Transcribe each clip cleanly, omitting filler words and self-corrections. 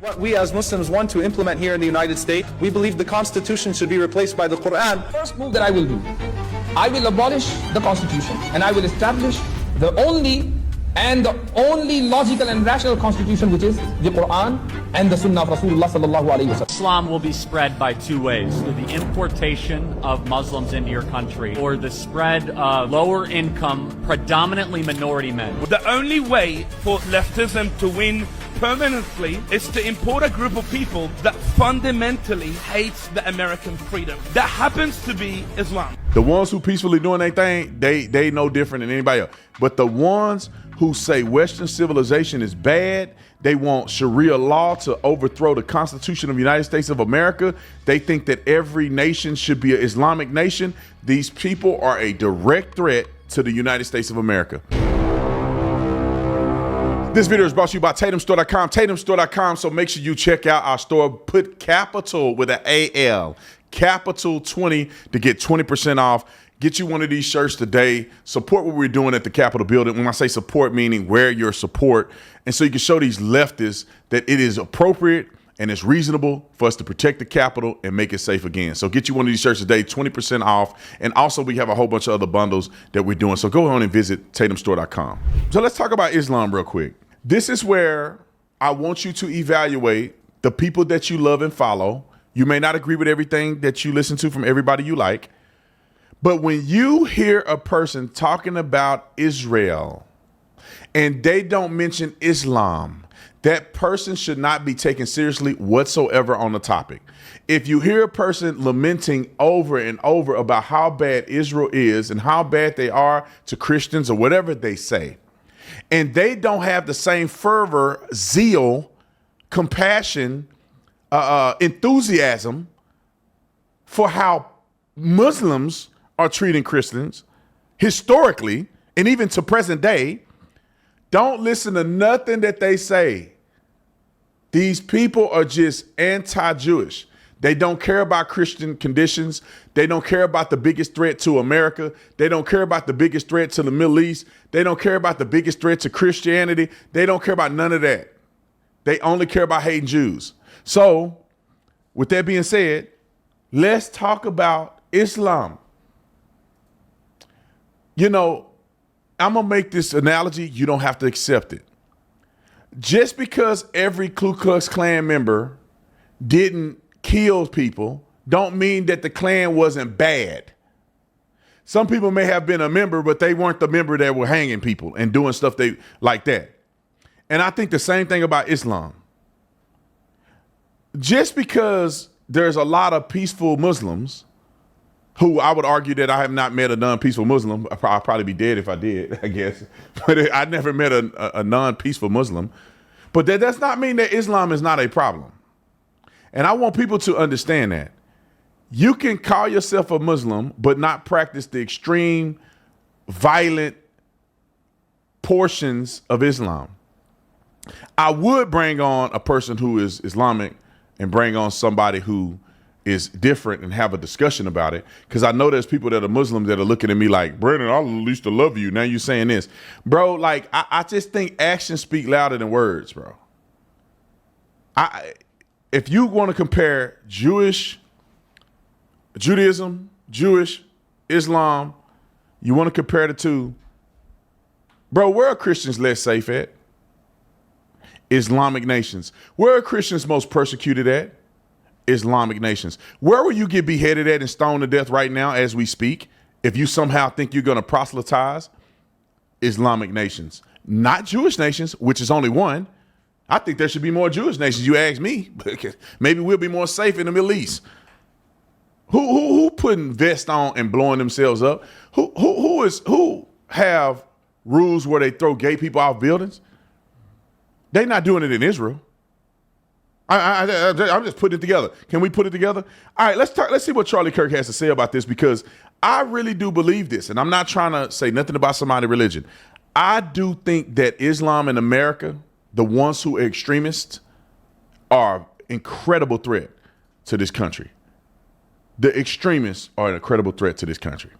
What we as Muslims want to implement here in the United States, we believe the Constitution should be replaced by the Quran. First move that I will do, I will abolish the Constitution and I will establish the only logical and rational Constitution, which is the Quran and the Sunnah of Rasulullah sallallahu alaihi wasallam. Islam will be spread by two ways: through the importation of Muslims into your country, or the spread of lower income, predominantly minority men. The only way for leftism to win permanently is to import a group of people that fundamentally hates the American freedom. That happens to be Islam. The ones who peacefully doing their thing, they no different than anybody else. But the ones who say Western civilization is bad, they want Sharia law to overthrow the Constitution of the United States of America. They think that every nation should be an Islamic nation. These people are a direct threat to the United States of America. This video is brought to you by TatumStore.com, TatumStore.com, so make sure you check out our store. Put capital with an A-L, capital 20 to get 20% off. Get you one of these shirts today. Support what we're doing at the Capitol building. When I say support, meaning wear your support. And so you can show these leftists that it is appropriate and it's reasonable for us to protect the Capitol and make it safe again. So get you one of these shirts today, 20% off. And also we have a whole bunch of other bundles that we're doing. So go on and visit TatumStore.com. So let's talk about Islam real quick. This is where I want you to evaluate the people that you love and follow. You may not agree with everything that you listen to from everybody you like. But when you hear a person talking about Israel and they don't mention Islam, that person should not be taken seriously whatsoever on the topic. If you hear a person lamenting over and over about how bad Israel is and how bad they are to Christians or whatever they say, and they don't have the same fervor, zeal, compassion, enthusiasm for how Muslims are treating Christians historically and even to present day, don't listen to nothing that they say. These people are just anti-Jewish. They don't care about Christian conditions. They don't care about the biggest threat to America. They don't care about the biggest threat to the Middle East. They don't care about the biggest threat to Christianity. They don't care about none of that. They only care about hating Jews. So with that being said, let's talk about Islam. You know, I'm going to make this analogy. You don't have to accept it. Just because every Ku Klux Klan member didn't kill people don't mean that the Klan wasn't bad. Some people may have been a member, but they weren't the member that were hanging people and doing stuff like that. And I think the same thing about Islam. Just because there's a lot of peaceful Muslims, who I would argue that I have not met a non-peaceful Muslim. I'd probably be dead if I did, I guess. But I never met a non-peaceful Muslim. But that does not mean that Islam is not a problem. And I want people to understand that. You can call yourself a Muslim, but not practice the extreme, violent portions of Islam. I would bring on a person who is Islamic and bring on somebody who is different and have a discussion about it. Because I know there's people that are Muslims that are looking at me like, Brandon, I used to love you. Now you're saying this. Bro, like, I just think actions speak louder than words, bro. If you want to compare Judaism, Jewish, Islam, you want to compare the two, bro, where are Christians less safe at? Islamic nations. Where are Christians most persecuted at? Islamic nations. Where will you get beheaded at and stoned to death right now as we speak if you somehow think you're going to proselytize? Islamic nations. Not Jewish nations, which is only one. I think there should be more Jewish nations, you ask me. Maybe we'll be more safe in the Middle East. Who putting vests on and blowing themselves up? Who have rules where they throw gay people off buildings? They're not doing it in Israel. I'm just putting it together. Can we put it together? All right, let's see what Charlie Kirk has to say about this, because I really do believe this, and I'm not trying to say nothing about somebody's religion. I do think that Islam in America, the ones who are extremists, are an incredible threat to this country. The extremists are an incredible threat to this country.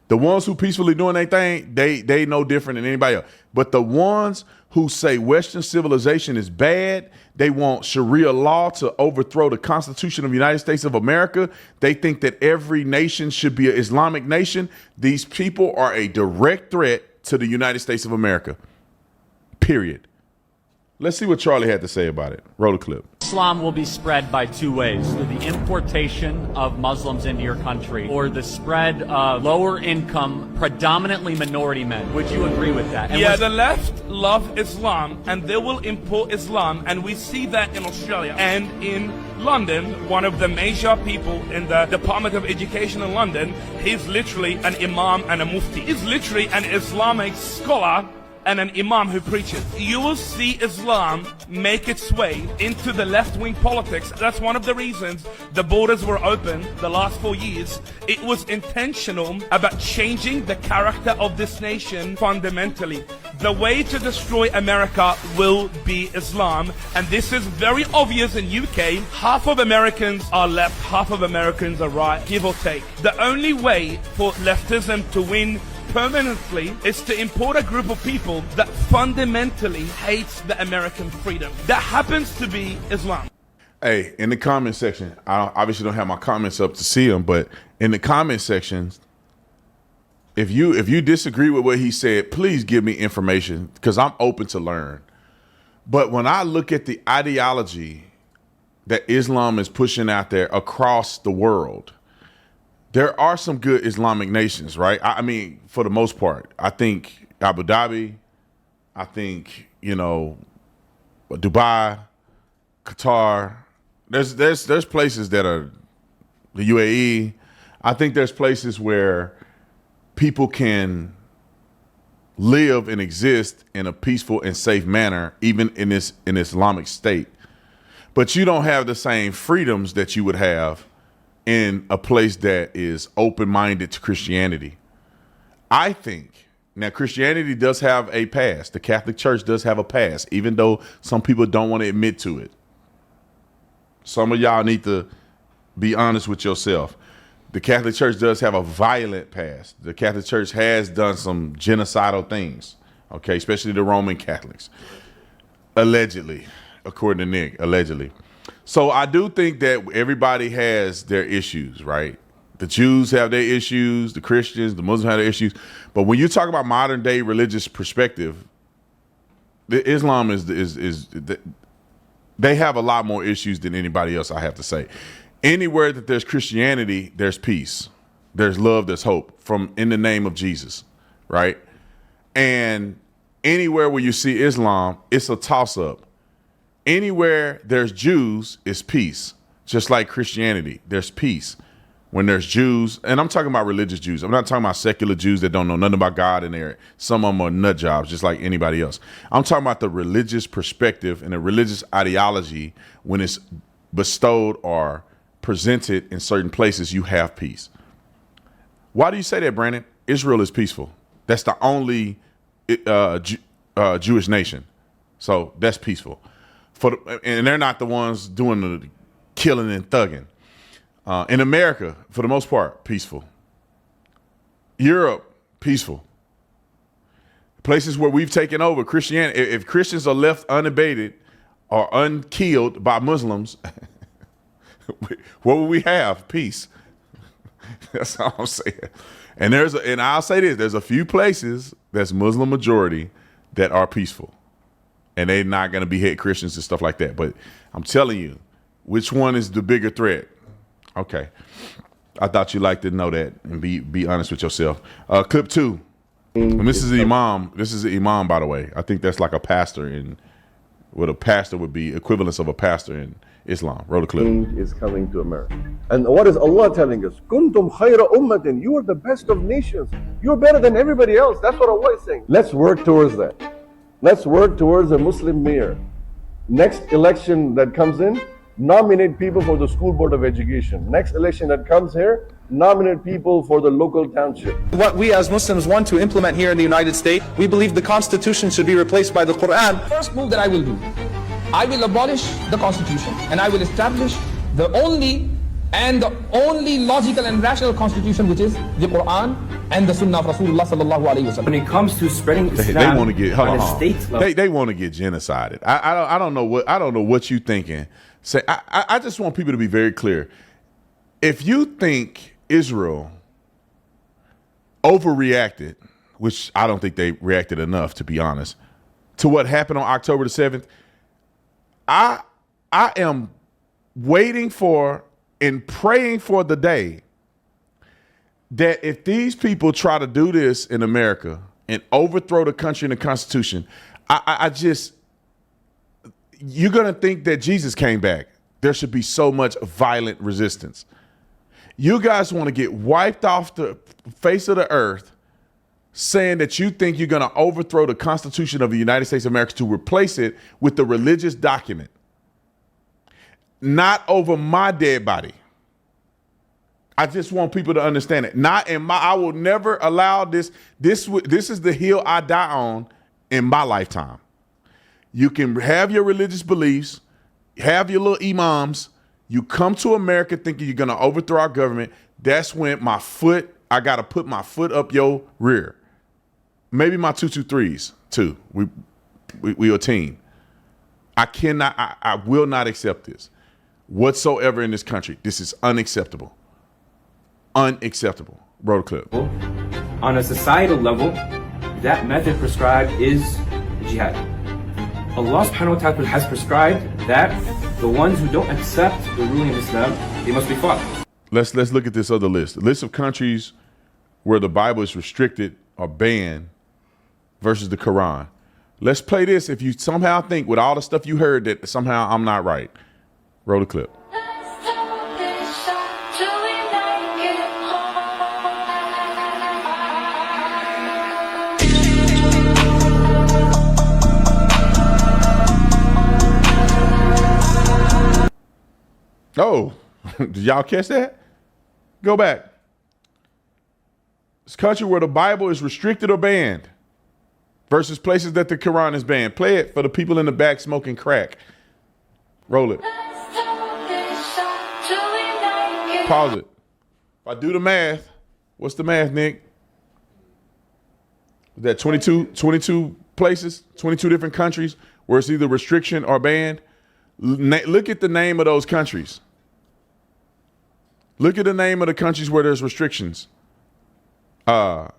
The ones who peacefully doing their thing, they no different than anybody else. But the ones who say Western civilization is bad. They want Sharia law to overthrow the Constitution of the United States of America. They think that every nation should be an Islamic nation. These people are a direct threat to the United States of America. Period. Let's see what Charlie had to say about it. Roll the clip. Islam will be spread by two ways: through the importation of Muslims into your country, or the spread of lower income, predominantly minority men. Would you agree with that? And the left love Islam and they will import Islam, and we see that in Australia and in London. One of the major people in the Department of Education in London, he's literally an Imam and a Mufti. He's literally an Islamic scholar and an Imam who preaches. You will see Islam make its way into the left-wing politics. That's one of the reasons the borders were open the last 4 years. It was intentional about changing the character of this nation fundamentally. The way to destroy America will be Islam, and this is very obvious in UK. Half of Americans are left, half of Americans are right, give or take. The only way for leftism to win permanently is to import a group of people that fundamentally hates the American freedom. That happens to be Islam. Hey, in the comment section, I obviously don't have my comments up to see them, but in the comment sections, if you disagree with what he said, please give me information, because I'm open to learn. But when I look at the ideology that Islam is pushing out there across the world, there are some good Islamic nations, right? I mean, for the most part, I think Abu Dhabi, I think, Dubai, Qatar. There's places that are the UAE. I think there's places where people can live and exist in a peaceful and safe manner, even in this Islamic state. But you don't have the same freedoms that you would have in a place that is open-minded to Christianity. I think, now Christianity does have a past. The Catholic Church does have a past, even though some people don't want to admit to it. Some of y'all need to be honest with yourself. The Catholic Church does have a violent past. The Catholic Church has done some genocidal things, okay, especially the Roman Catholics. Allegedly, according to Nick, allegedly. So I do think that everybody has their issues, right? The Jews have their issues, the Christians, the Muslims have their issues. But when you talk about modern day religious perspective, the Islam they have a lot more issues than anybody else, I have to say. Anywhere that there's Christianity, there's peace, there's love, there's hope, from in the name of Jesus, right? And anywhere where you see Islam, it's a toss-up. Anywhere there's Jews, is peace. Just like Christianity, there's peace when there's Jews. And I'm talking about religious Jews. I'm not talking about secular Jews that don't know nothing about God in there. Some of them are nut jobs, just like anybody else. I'm talking about the religious perspective and the religious ideology. When it's bestowed or presented in certain places, you have peace. Why do you say that, Brandon? Israel is peaceful. That's the only Jewish nation. So that's peaceful. And they're not the ones doing the killing and thugging. In America, for the most part, peaceful. Europe, peaceful. Places where we've taken over Christianity, if Christians are left unabated or unkilled by Muslims, what will we have? Peace. That's all I'm saying. And I'll say this, there's a few places that's Muslim majority that are peaceful. And they're not going to behead Christians and stuff like that. But I'm telling you, which one is the bigger threat? Okay. I thought you'd like to know that and be honest with yourself. Clip 2. And this is the Imam. This is the Imam, by the way. I think that's like a pastor in what a pastor would be, equivalence of a pastor in Islam. Roll the clip. Is coming to America. And what is Allah telling us? Kuntum khayra ummatin. You are the best of nations. You're better than everybody else. That's what Allah is saying. Let's work towards that. Let's work towards a Muslim mayor. Next election that comes in, nominate people for the school board of education. Next election that comes here, nominate people for the local township. What we as Muslims want to implement here in the United States, we believe the Constitution should be replaced by the Quran. First move that I will do, I will abolish the Constitution and I will establish the only and the only logical and rational constitution, which is the Quran and the Sunnah of Rasulullah sallallahu alaihi wasallam. When it comes to spreading Islam They want to get on a state level, they want to get genocided. I don't know what you thinking. Say I just want people to be very clear. If you think Israel overreacted, which I don't think they reacted enough, to be honest, to what happened on October the 7th, I am waiting for and praying for the day that if these people try to do this in America and overthrow the country and the Constitution, you're going to think that Jesus came back. There should be so much violent resistance. You guys want to get wiped off the face of the earth saying that you think you're going to overthrow the Constitution of the United States of America to replace it with the religious document. Not over my dead body. I just want people to understand it. I will never allow this. This is the hill I die on in my lifetime. You can have your religious beliefs, have your little imams. You come to America thinking you're going to overthrow our government. That's when I got to put my foot up your rear. Maybe my 223s too. We a team. I will not accept this whatsoever in this country. This is unacceptable. Unacceptable. Roll the clip. on a societal level, that method prescribed is jihad. Allah subhanahu wa ta'ala has prescribed that the ones who don't accept the ruling of Islam, they must be fought. Let's look at this other list. The list of countries where the Bible is restricted or banned versus the Quran. Let's play this if you somehow think with all the stuff you heard that somehow I'm not right. Roll the clip. Oh, did y'all catch that? Go back. This country where the Bible is restricted or banned versus places that the Quran is banned. Play it for the people in the back smoking crack. Roll it. Pause it. If I do the math, what's the math, Nick? Is that 22 places, 22 different countries where it's either restriction or banned? Look at the name of those countries. Look at the name of the countries where there's restrictions. Would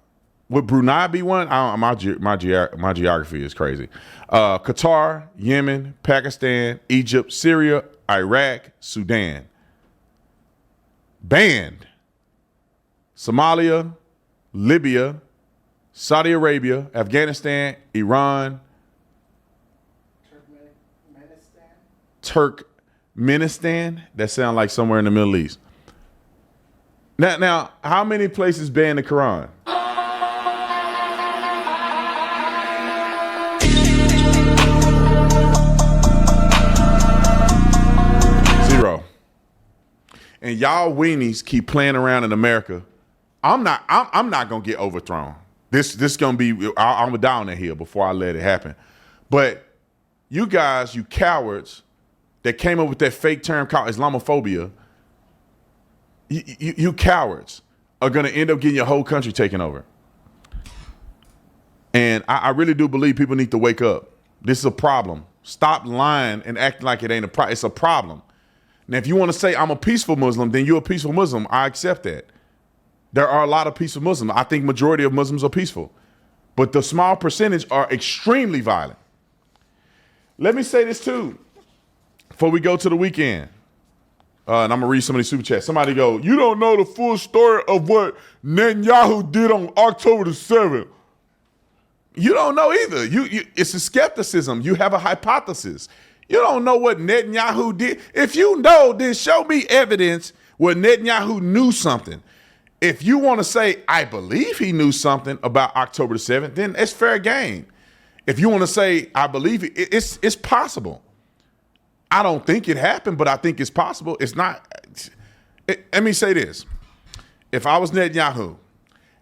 Brunei be one? My geography is crazy. Qatar, Yemen, Pakistan, Egypt, Syria, Iraq, Sudan. Banned. Somalia, Libya, Saudi Arabia, Afghanistan, Iran, Turkmenistan. That sounds like somewhere in the Middle East. Now, how many places ban the Quran? Zero. And y'all weenies keep playing around in America. I'm not gonna get overthrown. This gonna be. I'm gonna die on that hill before I let it happen. But you guys, you cowards that came up with that fake term called Islamophobia. You cowards are going to end up getting your whole country taken over. And I really do believe people need to wake up. This is a problem. Stop lying and acting like it ain't a problem. It's a problem. Now, if you want to say I'm a peaceful Muslim, then you're a peaceful Muslim. I accept that. There are a lot of peaceful Muslims. I think majority of Muslims are peaceful. But the small percentage are extremely violent. Let me say this too, before we go to the weekend. And I'm going to read some of these super chats. Somebody go, you don't know the full story of what Netanyahu did on October the 7th. You don't know either. It's a skepticism. You have a hypothesis. You don't know what Netanyahu did. If you know, then show me evidence where Netanyahu knew something. If you want to say, I believe he knew something about October the 7th, then it's fair game. If you want to say, I believe it's possible. I don't think it happened, but I think it's possible. It's not. Let me say this. If I was Netanyahu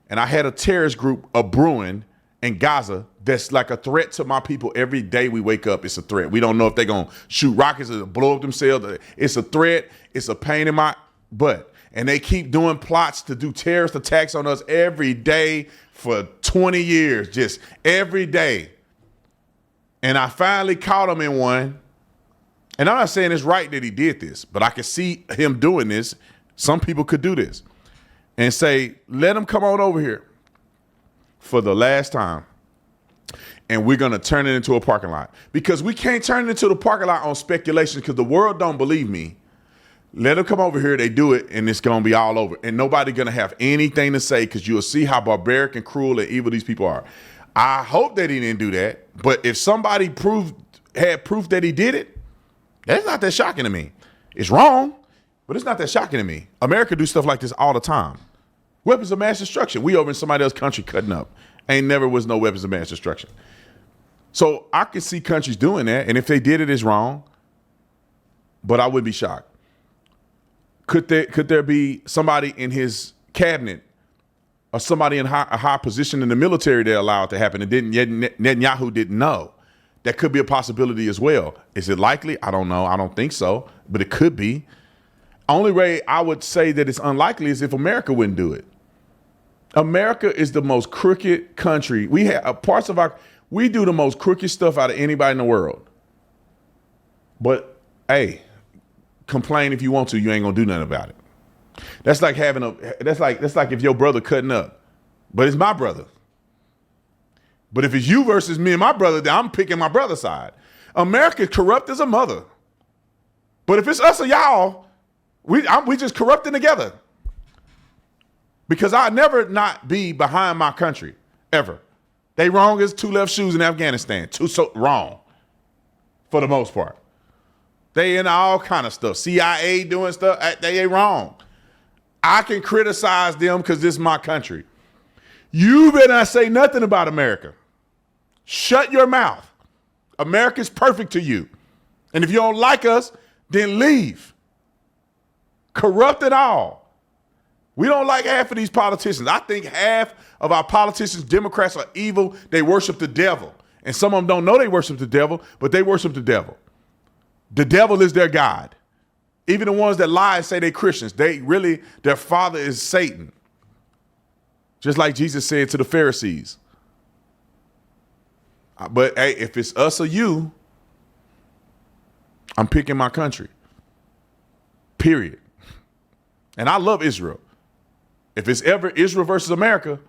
and I had a terrorist group brewing in Gaza that's like a threat to my people every day we wake up, it's a threat. We don't know if they're going to shoot rockets or blow up themselves. It's a threat. It's a pain in my And they keep doing plots to do terrorist attacks on us every day for 20 years, just every day. And I finally caught him in one. And I'm not saying it's right that he did this, but I could see him doing this. Some people could do this and say, let him come on over here for the last time. And we're going to turn it into a parking lot, because we can't turn it into the parking lot on speculation, because the world don't believe me. Let them come over here. They do it, and it's going to be all over. And nobody going to have anything to say, because you'll see how barbaric and cruel and evil these people are. I hope that he didn't do that. But if somebody had proof that he did it, that's not that shocking to me. It's wrong, but it's not that shocking to me. America do stuff like this all the time. Weapons of mass destruction. We over in somebody else's country cutting up. Ain't never was no weapons of mass destruction. So I could see countries doing that. And if they did it, it's wrong. But I would be shocked. Could there be somebody in his cabinet or somebody in a high position in the military that allowed it to happen and Netanyahu didn't know? That could be a possibility as well. Is it likely? I don't know. I don't think so, but it could be. Only way I would say that it's unlikely is if America wouldn't do it. America is the most crooked country. We have we do the most crooked stuff out of anybody in the world. But hey, complain if you want to, you ain't gonna do nothing about it. That's like that's like if your brother cutting up, but it's my brother. But if it's you versus me and my brother, then I'm picking my brother's side. America corrupt as a mother. But if it's us or y'all, we just corrupting together. Because I'll never not be behind my country, ever. They wrong as two left shoes in Afghanistan. So wrong, for the most part. They in all kind of stuff. CIA doing stuff, they ain't wrong. I can criticize them because this is my country. You better not say nothing about America. Shut your mouth. America's perfect to you. And if you don't like us, then leave. Corrupt it all. We don't like half of these politicians. I think half of our politicians, Democrats, are evil. They worship the devil. And some of them don't know they worship the devil, but they worship the devil. The devil is their God. Even the ones that lie and say they're Christians, their father is Satan. Just like Jesus said to the Pharisees. But hey, if it's us or you, I'm picking my country. Period. And I love Israel. If it's ever Israel versus America,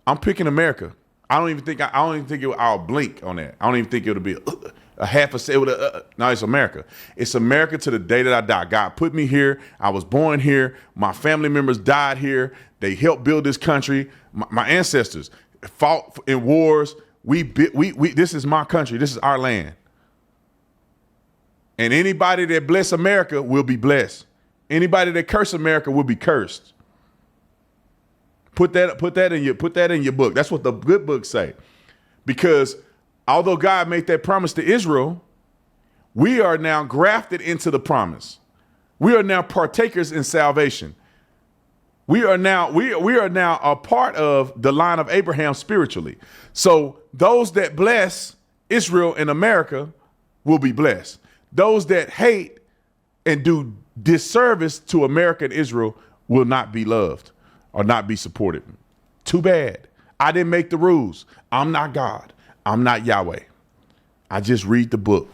I'm picking America. I don't even think I'll blink on that. I don't even think it'll be a half a second. No, it's America. It's America to the day that I die. God put me here. I was born here. My family members died here. They helped build this country. My ancestors fought in wars. This is my country. This is our land. And anybody that bless America will be blessed. Anybody that curse America will be cursed. Put that in your book. That's what the good books say. Because although God made that promise to Israel, we are now grafted into the promise. We are now partakers in salvation. We are now a part of the line of Abraham spiritually. So those that bless Israel and America will be blessed. Those that hate and do disservice to America and Israel will not be loved or not be supported. Too bad. I didn't make the rules. I'm not God. I'm not Yahweh. I just read the book.